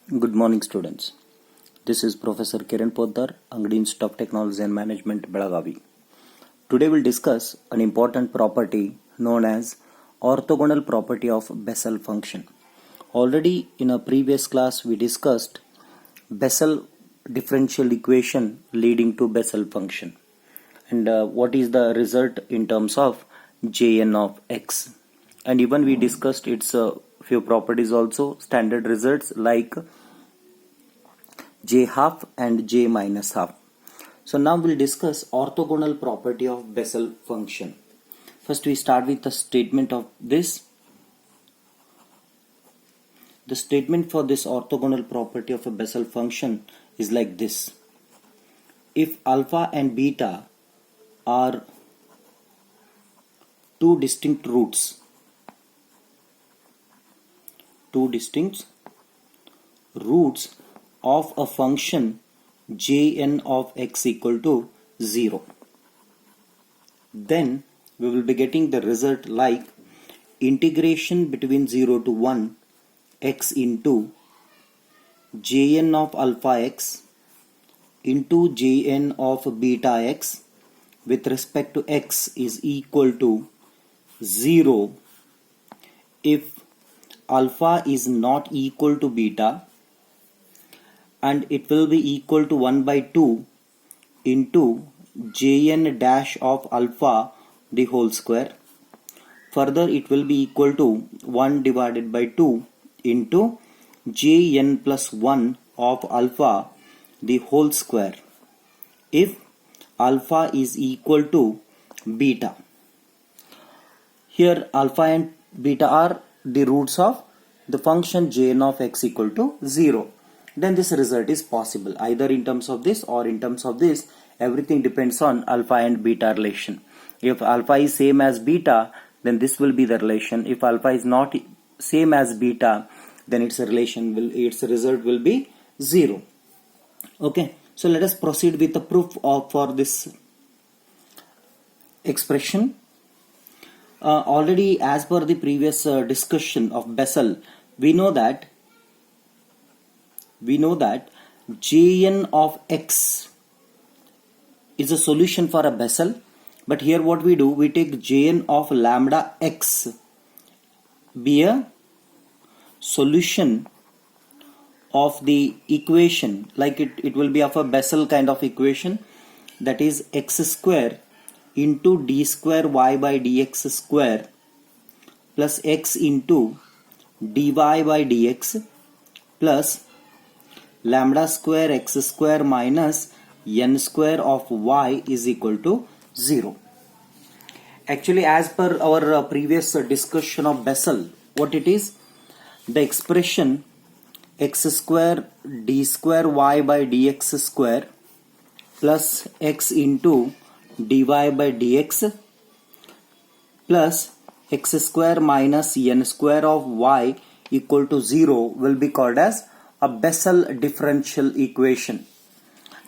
Good morning, students. This is Professor Kiran Poddar, Angadi Institute of Technology and Management, Belagavi. Today we'll discuss an important property known as orthogonal property of Bessel function. Already in a previous class we discussed Bessel differential equation leading to Bessel function and what is the result in terms of Jn of x. And even we discussed its few properties also, standard results like j half and j minus half. So now we'll discuss orthogonal property of Bessel function. First we start with the statement of this. The statement for this orthogonal property of a Bessel function is like this. If alpha and beta are two distinct roots of a function Jn of x equal to 0, then we will be getting the result like integration between 0 to 1 x into Jn of alpha x into Jn of beta x with respect to x is equal to 0 if alpha is not equal to beta, and it will be equal to 1 by 2 into Jn dash of alpha the whole square. Further it will be equal to 1 divided by 2 into Jn plus 1 of alpha the whole square if alpha is equal to beta. Here alpha and beta are the roots of the function Jn of x equal to 0. Then this result is possible either in terms of this or in terms of this. Everything depends on alpha and beta relation. If alpha is same as beta, then this will be the relation. If alpha is not same as beta, then its result will be 0. Okay, so let us proceed with the proof for this expression. Already as per the previous discussion of Bessel, we know that Jn of x is a solution for a Bessel, but here what we do, we take Jn of lambda x be a solution of the equation, like it will be of a Bessel kind of equation, that is x square into d square y by dx square plus x into dy by dx plus lambda square x square minus n square of y is equal to 0. Actually, as per our previous discussion of Bessel, what it is? The expression x square d square y by dx square plus x into dy by dx plus x square minus n square of y equal to 0 will be called as a Bessel differential equation,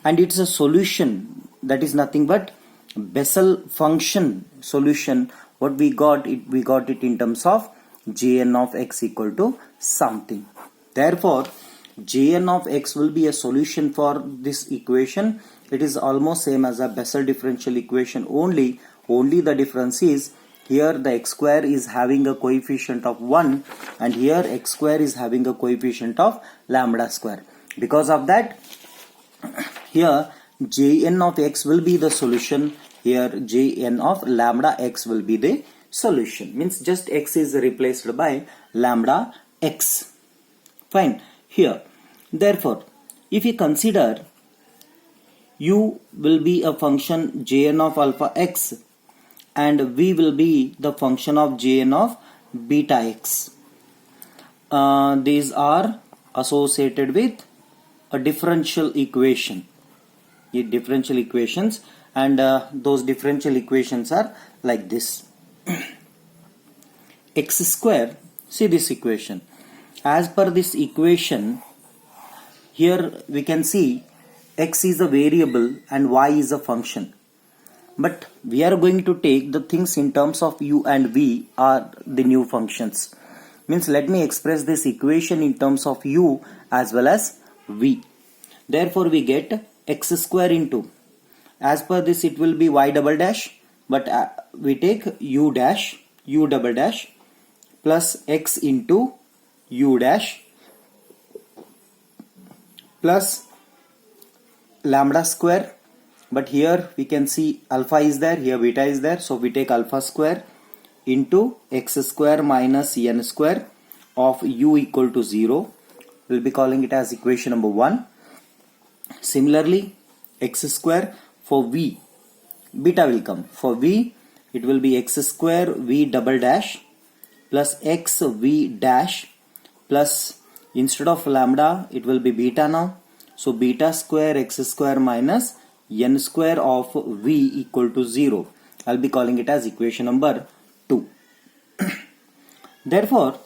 and it's a solution, that is nothing but Bessel function solution. What we got it in terms of Jn of x equal to something. Therefore Jn of x will be a solution for this equation. It is almost same as a Bessel differential equation, only the difference is here the x square is having a coefficient of 1 and here x square is having a coefficient of lambda square. Because of that, here Jn of x will be the solution, here Jn of lambda x will be the solution, means just x is replaced by lambda x. Fine. Here, therefore, if you consider u will be a function Jn of alpha x and v will be the function of Jn of beta x, these are associated with a differential equation, and those differential equations are like this. X square, see this equation. As per this equation, here we can see x is a variable and y is a function. But we are going to take the things in terms of u and v are the new functions. Means let me express this equation in terms of u as well as v. Therefore we get x square into, as per this it will be y double dash, but we take u double dash plus x into u dash plus lambda square, but here we can see alpha is there, here beta is there, so we take alpha square into x square minus n square of u equal to 0. We'll be calling it as equation number 1. Similarly, x square for v, beta will come. For v, it will be x square v double dash plus x v dash plus, instead of lambda it will be beta now, so beta square x square minus n square of v equal to 0. I'll be calling it as equation number 2. Therefore,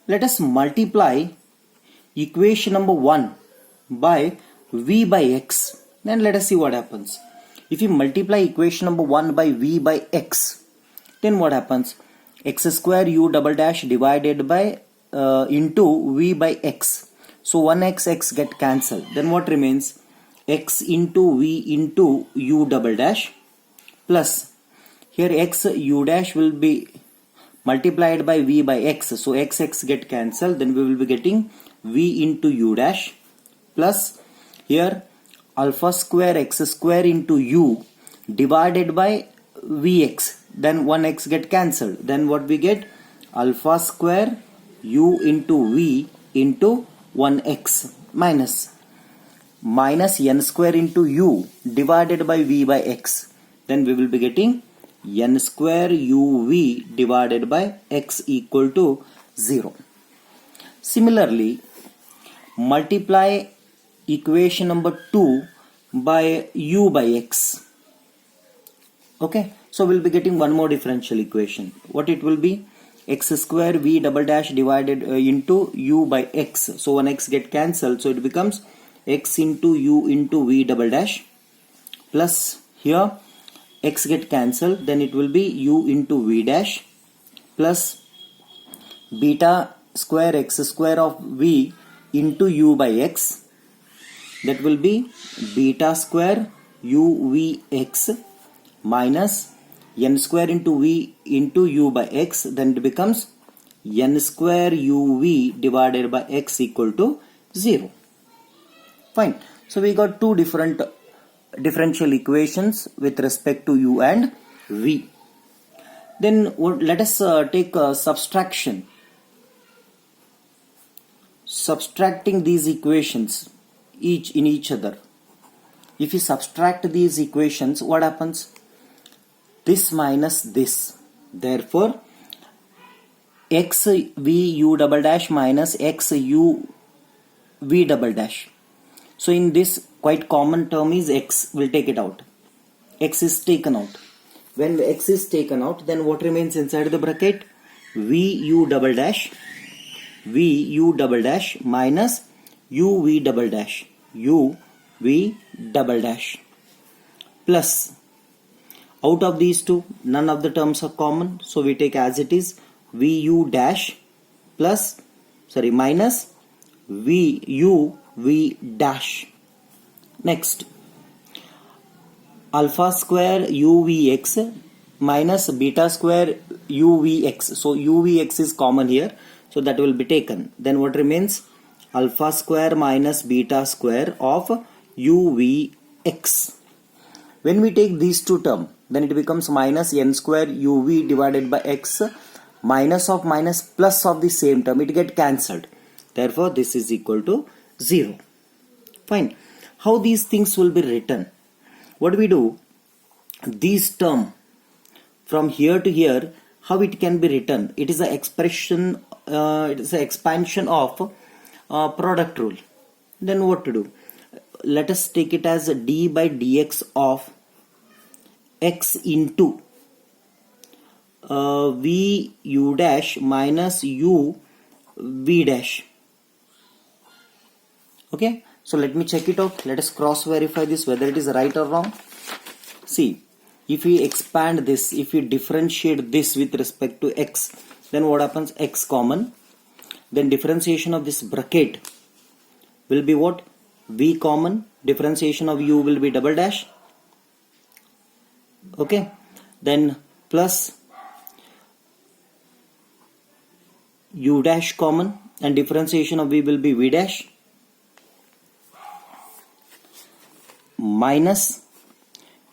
let us multiply equation number 1 by v by x. Then let us see what happens. If you multiply equation number 1 by v by x, then what happens? X square u double dash divided by into v by x. So 1x x get cancelled. Then what remains? X into v into u double dash plus, here x u dash will be multiplied by v by x. So x get cancelled. Then we will be getting v into u dash plus, here alpha square x square into u divided by vx. Then 1x get cancelled. Then what we get? Alpha square u into v into 1x minus n square into u divided by v by x. Then we will be getting n square uv divided by x equal to 0. Similarly, multiply equation number 2 by u by x. Okay, so we'll be getting one more differential equation. What it will be? X square v double dash divided into u by x. So 1x get cancelled, so it becomes x into u into v double dash plus, here x get cancelled, then it will be u into v dash plus beta square x square of v into u by x. That will be beta square u v x minus n square into v into u by x. Then it becomes n square uv divided by x equal to 0. Fine. So we got two different differential equations with respect to u and v. Then let us take subtraction. Subtracting these equations in each other. If you subtract these equations, what happens? This minus this. Therefore, x v u double dash minus x u v double dash. So in this, quite common term is x. We'll take it out. X is taken out. When x is taken out, then what remains inside the bracket? v u double dash minus u v double dash plus, out of these two none of the terms are common, so we take as it is v u dash minus v u v dash. Next, alpha square u v x minus beta square u v x. So u v x is common here, so that will be taken. Then what remains? Alpha square minus beta square of u v x. When we take these two terms, then it becomes minus n square u v divided by x, minus of minus plus of the same term, it get cancelled. Therefore this is equal to 0. Fine. How these things will be written? What we do? These term from here to here, how it can be written? It is an expression, it is an expansion of product rule. Then what to do? Let us take it as d by dx of x into v u dash minus u v dash. Okay, so let me check it out. Let us cross verify this whether it is right or wrong. See, if we expand this, if we differentiate this with respect to x, then what happens? X common, then differentiation of this bracket will be what? V common, differentiation of u will be double dash, okay, then plus u dash common, and differentiation of v will be v dash, minus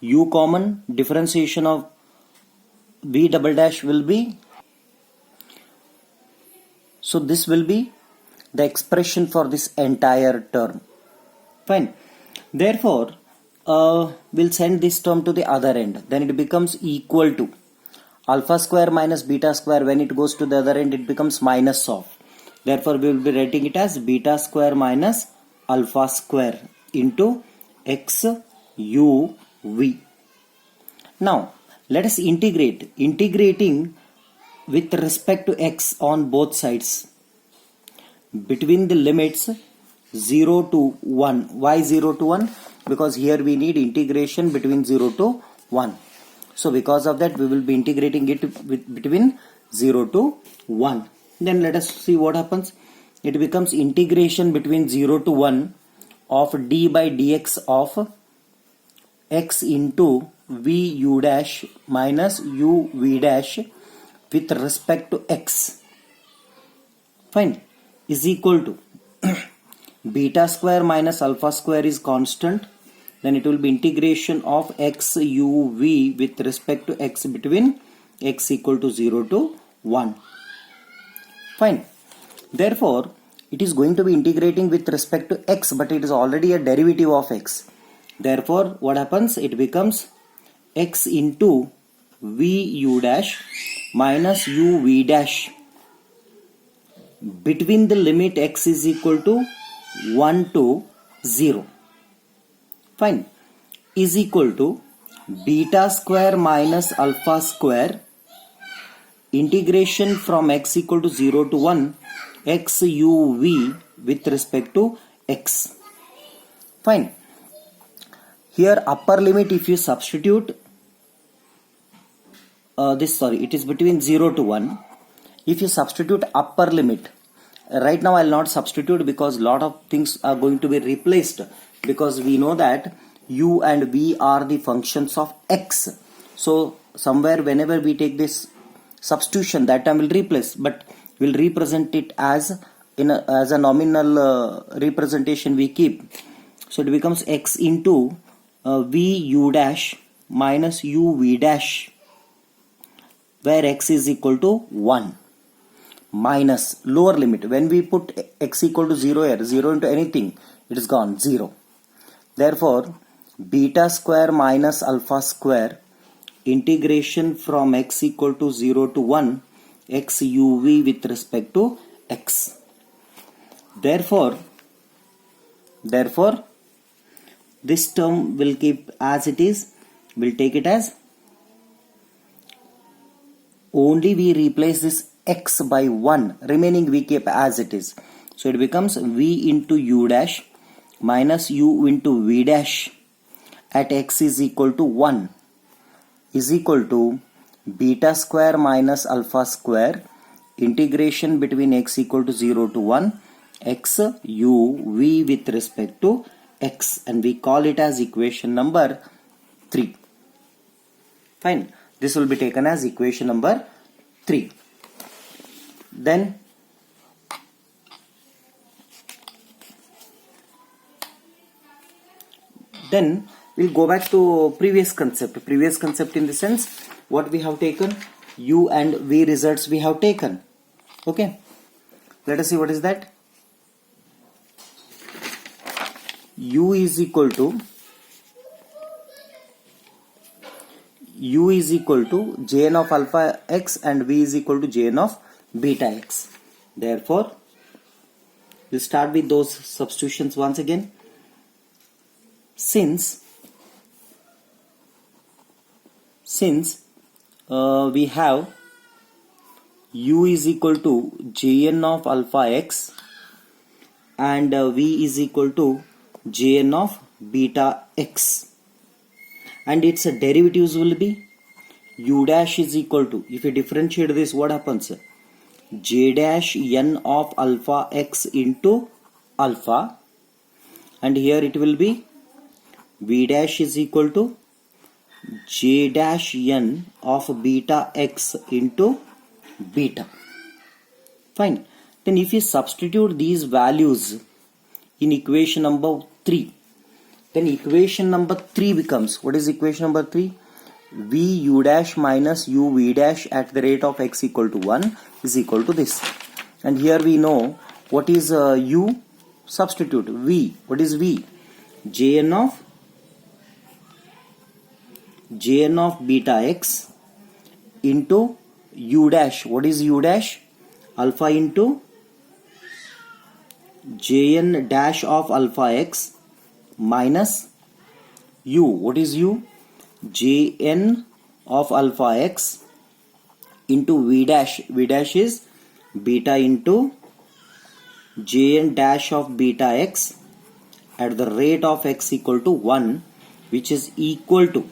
u common, differentiation of v double dash will be, so this will be the expression for this entire term. Fine. Therefore, we'll send this term to the other end. Then it becomes equal to alpha square minus beta square. When it goes to the other end, it becomes minus of. Therefore, we will be writing it as beta square minus alpha square into x u v. Now, let us integrate. Integrating with respect to x on both sides between the limits 0 to 1. Why 0 to 1? Because here we need integration between 0 to 1. So because of that we will be integrating it between 0 to 1. Then let us see what happens. It becomes integration between 0 to 1 of d by dx of x into v u dash minus u v dash with respect to x. Fine. Is equal to beta square minus alpha square is constant. Then it will be integration of x u v with respect to x between x equal to 0 to 1. Fine. Therefore, it is going to be integrating with respect to x, but it is already a derivative of x. Therefore, what happens? It becomes x into v u dash minus u v dash between the limit x is equal to 1 to 0. Fine. Is equal to beta square minus alpha square integration from x equal to 0 to 1 x u v with respect to x. Fine. Here upper limit, if you substitute it is between 0 to 1. If you substitute upper limit, right now I will not substitute because lot of things are going to be replaced, because we know that u and v are the functions of x. So somewhere whenever we take this substitution, that time will replace, but we'll represent it as as a nominal representation we keep. So it becomes x into v u dash minus u v dash, where x is equal to 1, minus lower limit. When we put x equal to 0 here, 0 into anything, it is gone, 0. Therefore, beta square minus alpha square integration from x equal to 0 to 1 x u v with respect to x. Therefore, this term will keep as it is. We'll take it as, only we replace this x by 1, remaining we keep as it is. So it becomes v into u dash minus u into v dash at x is equal to 1 is equal to beta square minus alpha square integration between x equal to 0 to 1 x u v with respect to x, and we call it as equation number 3. Fine. This will be taken as equation number 3. Then we'll go back to previous concept in the sense what we have taken, u and v results we have taken. Okay, let us see what is that. U is equal to Jn of alpha x and v is equal to Jn of beta x. Therefore, we'll start with those substitutions once again. Since we have u is equal to Jn of alpha x and v is equal to Jn of beta x, and its derivatives will be u dash is equal to, if you differentiate this, what happens? j dash n of alpha x into alpha, and here it will be v dash is equal to j dash n of beta x into beta. Fine. Then if you substitute these values in equation number 3, then equation number 3 becomes, what is equation number 3? v u dash minus u v dash at the rate of x equal to 1 is equal to this. And here we know what is u, substitute v. What is v? jn of beta x into u dash. What is u dash? Alpha into jn dash of alpha x minus u. What is u? jn of alpha x into v dash. V dash is beta into jn dash of beta x at the rate of x equal to 1, which is equal to,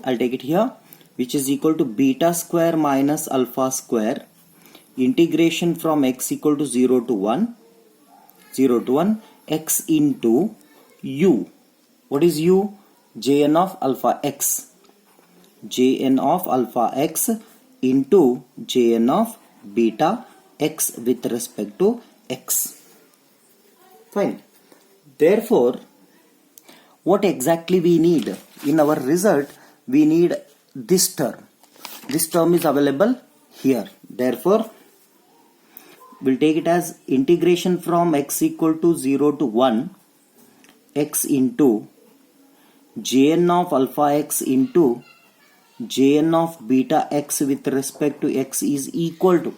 I'll take it here, which is equal to beta square minus alpha square integration from x equal to 0 to 1 x into u. What is u? jn of alpha x. jn of alpha x into jn of beta x with respect to x. Fine. Therefore, what exactly we need? In our result, we need this term. This term is available here. Therefore, we'll take it as integration from x equal to 0 to 1 x into jn of alpha x into jn of beta x with respect to x is equal to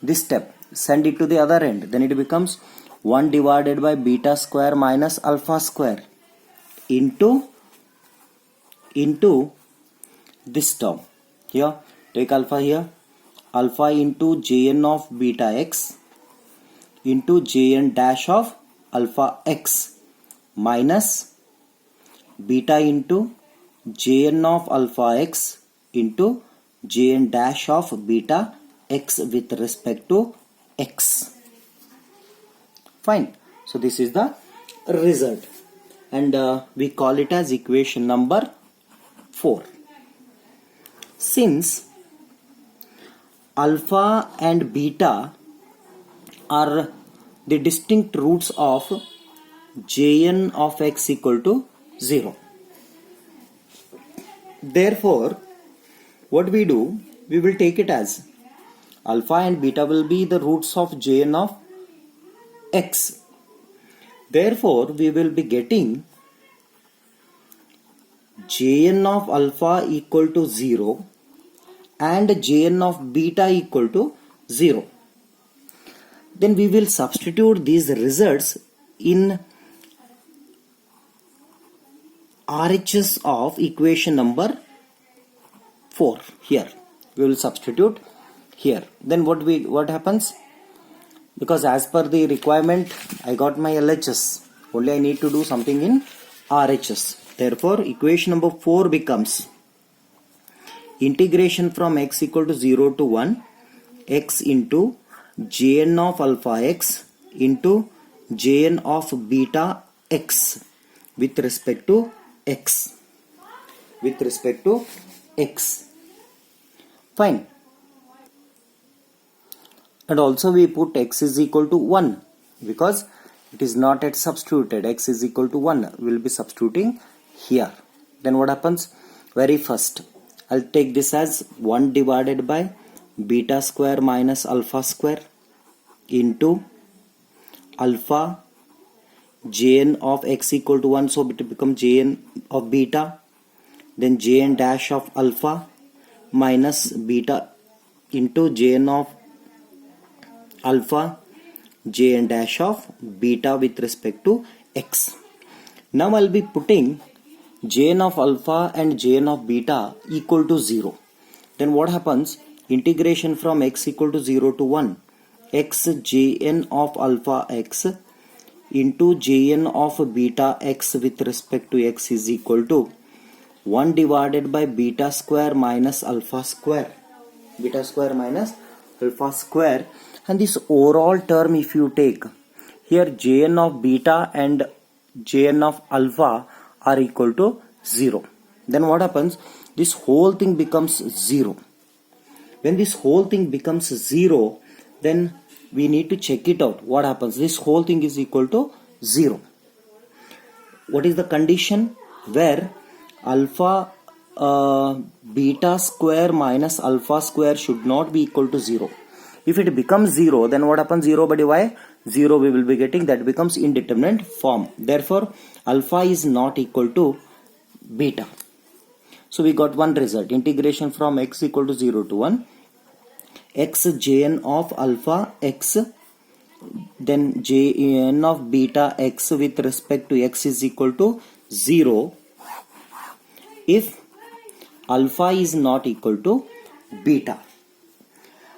this step. Send it to the other end. Then it becomes 1 divided by beta square minus alpha square into this term. Here, take alpha here. Alpha into jn of beta x into jn dash of alpha x minus beta into jn of alpha x into jn dash of beta x with respect to x. Fine. So this is the result, and we call it as equation number 4. Since alpha and beta are the distinct roots of jn of x equal to 0. Therefore, what we do, we will take it as alpha and beta will be the roots of jn of x. Therefore, we will be getting jn of alpha equal to 0 and jn of beta equal to 0. Then we will substitute these results in RHS of equation number 4. Here we will substitute here. Then what happens? Because as per the requirement, I got my LHS. Only I need to do something in RHS. Therefore, equation number 4 becomes integration from x equal to 0 to 1 x into jn of alpha x into jn of beta x with respect to x. Fine. And also we put x is equal to 1 because it is not yet substituted. X is equal to 1. We will be substituting here. Then what happens? Very first, I'll take this as 1 divided by beta square minus alpha square into alpha jn of x equal to 1. So it becomes jn of beta. Then jn dash of alpha minus beta into jn of alpha jn dash of beta with respect to x. Now I'll be putting jn of alpha and jn of beta equal to 0. Then what happens? Integration from x equal to 0 to 1 x jn of alpha x into jn of beta x with respect to x is equal to 1 divided by beta square minus alpha square. beta square minus alpha square, and this overall term if you take, here Jn of beta and Jn of alpha are equal to 0. Then what happens? This whole thing becomes 0. When this whole thing becomes 0, then we need to check it out. What happens? This whole thing is equal to 0. What is the condition? Where alpha beta square minus alpha square should not be equal to 0. If it becomes 0, then what happens? 0 by y, 0 we will be getting, that becomes indeterminate form. Therefore, alpha is not equal to beta. So we got one result. Integration from x equal to 0 to 1. X Jn of alpha x, then Jn of beta x with respect to x is equal to 0 if alpha is not equal to beta.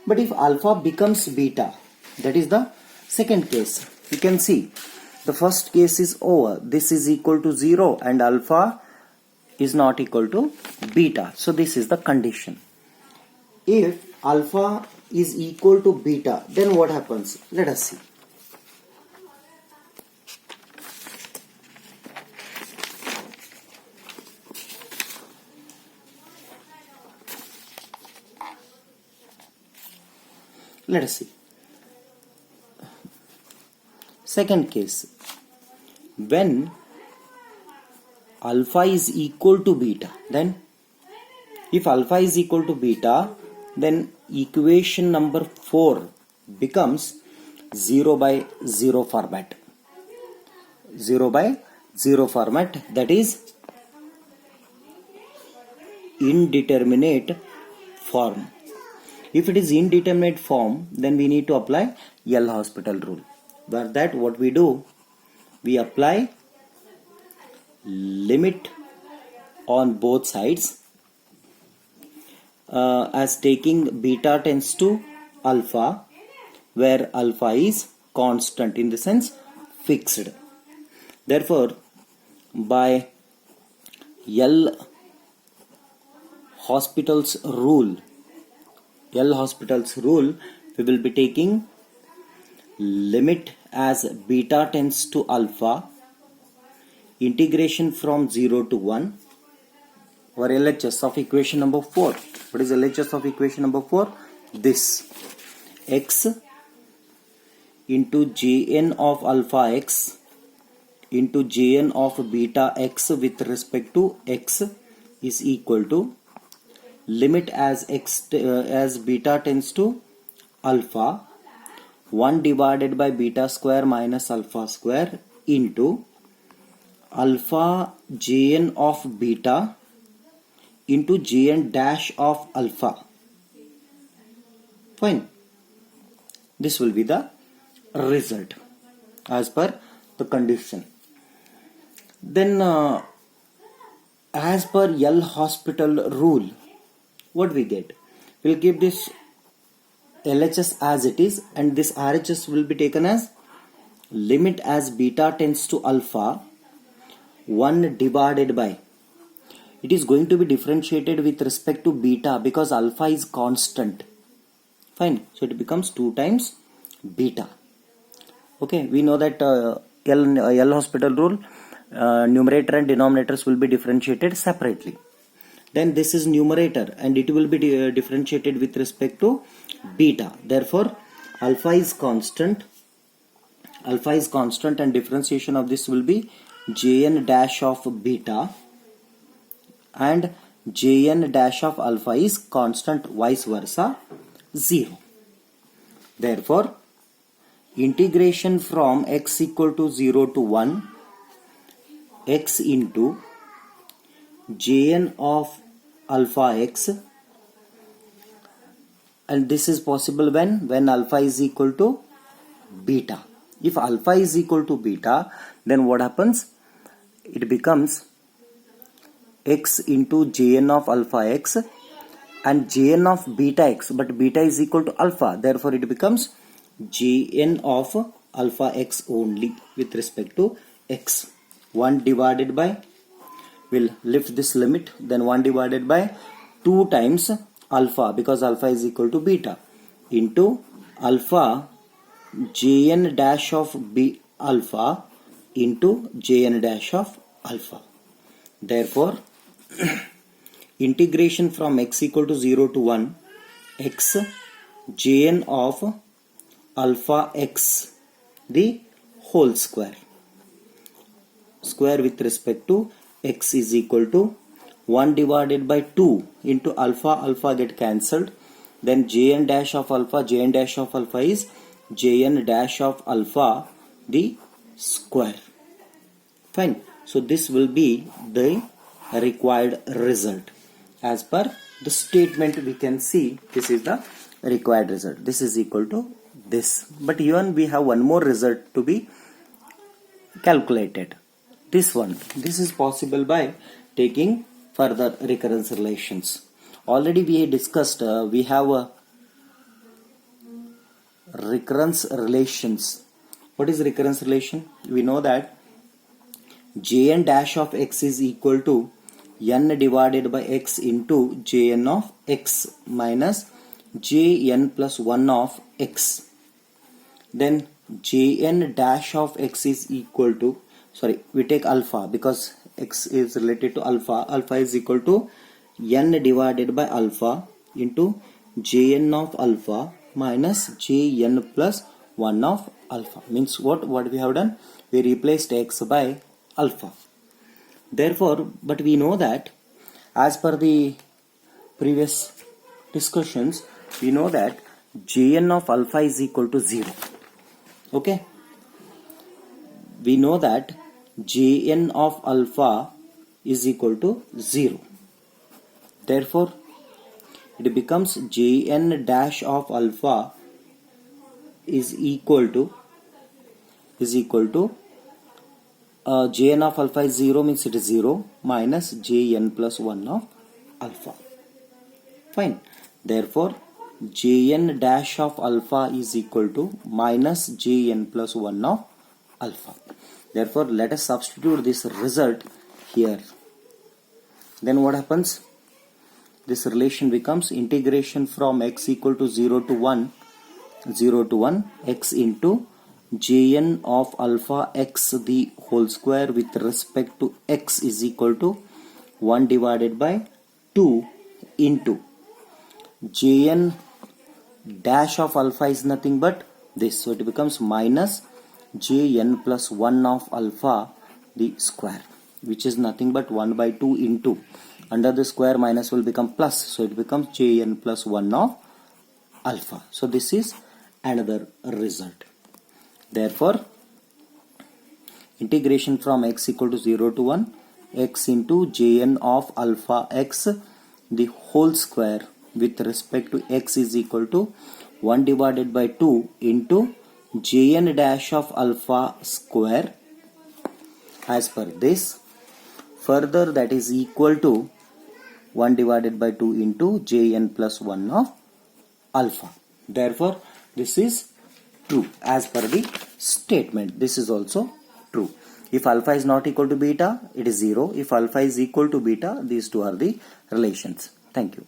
But if alpha becomes beta, that is the second case. You can see the first case is over. This is equal to 0 and alpha is not equal to beta. So this is the condition. If alpha is equal to beta, then what happens? Let us see. Let us see. Second case, when alpha is equal to beta, then if alpha is equal to beta, then equation number 4 becomes 0 by 0 format. 0 by 0 format, that is indeterminate form. If it is indeterminate form, then we need to apply L'Hospital rule. For that, what we do, we apply limit on both sides as taking beta tends to alpha, where alpha is constant, in the sense fixed. Therefore, by L'Hospital's rule, we will be taking limit as beta tends to alpha, integration from 0 to 1, or LHS of equation number 4. What is LHS of equation number 4? This x into Jn of alpha x into Jn of beta x with respect to x is equal to limit as as beta tends to alpha, 1 divided by beta square minus alpha square into alpha Jn of beta into Jn dash of alpha. Fine. This will be the result as per the condition. Then as per L'Hospital rule, what we get? We'll give this LHS as it is, and this RHS will be taken as limit as beta tends to alpha, 1 divided by, it is going to be differentiated with respect to beta because alpha is constant. Fine. So it becomes 2 times beta. Okay, we know that L'Hospital rule, numerator and denominators will be differentiated separately. Then this is numerator and it will be differentiated with respect to beta. Therefore, alpha is constant and differentiation of this will be Jn dash of beta, and Jn dash of alpha is constant, vice versa 0. Therefore, integration from x equal to 0 to 1, x into Jn of alpha x, and this is possible when alpha is equal to beta. If alpha is equal to beta, then what happens? It becomes x into Jn of alpha x and Jn of beta x, but beta is equal to alpha, therefore it becomes Jn of alpha x only with respect to x. 1 divided by, we'll lift this limit, then 1 divided by 2 times alpha, because alpha is equal to beta, into alpha Jn dash of b alpha into Jn dash of alpha. Therefore, integration from x equal to 0 to 1, x Jn of alpha x the whole square with respect to x is equal to 1 divided by 2 into alpha get cancelled, then Jn dash of alpha is Jn dash of alpha the square. Fine. So this will be the required result. As per the statement we can see this is the required result. This is equal to this. But even we have one more result to be calculated. This is possible by taking further recurrence relations. Already we discussed we have recurrence relations. What is recurrence relation? We know that Jn dash of x is equal to n divided by x into Jn of x minus Jn plus 1 of x. Then Jn dash of x is equal to, we take alpha because x is related to alpha. Alpha is equal to n divided by alpha into Jn of alpha minus Jn plus 1 of alpha. Means what we have done? We replaced x by alpha. Therefore, but we know that as per the previous discussions, we know that Jn of alpha is equal to 0. Okay? We know that Jn of alpha is equal to 0. Therefore, it becomes Jn dash of alpha is equal to Jn of alpha is 0 means it is 0 minus Jn plus 1 of alpha. Fine. Therefore, Jn dash of alpha is equal to minus Jn plus 1 of alpha. Therefore, let us substitute this result here. Then what happens? This relation becomes integration from x equal to 0 to 1 x into Jn of alpha x the whole square with respect to x is equal to 1 divided by 2 into Jn dash of alpha is nothing but this. So it becomes minus Jn plus 1 of alpha the square, which is nothing but 1 by 2 into, under the square minus will become plus. So it becomes Jn plus 1 of alpha. So this is another result. Therefore, integration from x equal to 0 to 1 x into Jn of alpha x the whole square with respect to x is equal to 1 divided by 2 into Jn dash of alpha square as per this. Further, that is equal to 1 divided by 2 into Jn plus 1 of alpha. Therefore, this is true as per the statement. This is also true. If alpha is not equal to beta, it is 0. If alpha is equal to beta, these two are the relations. Thank you.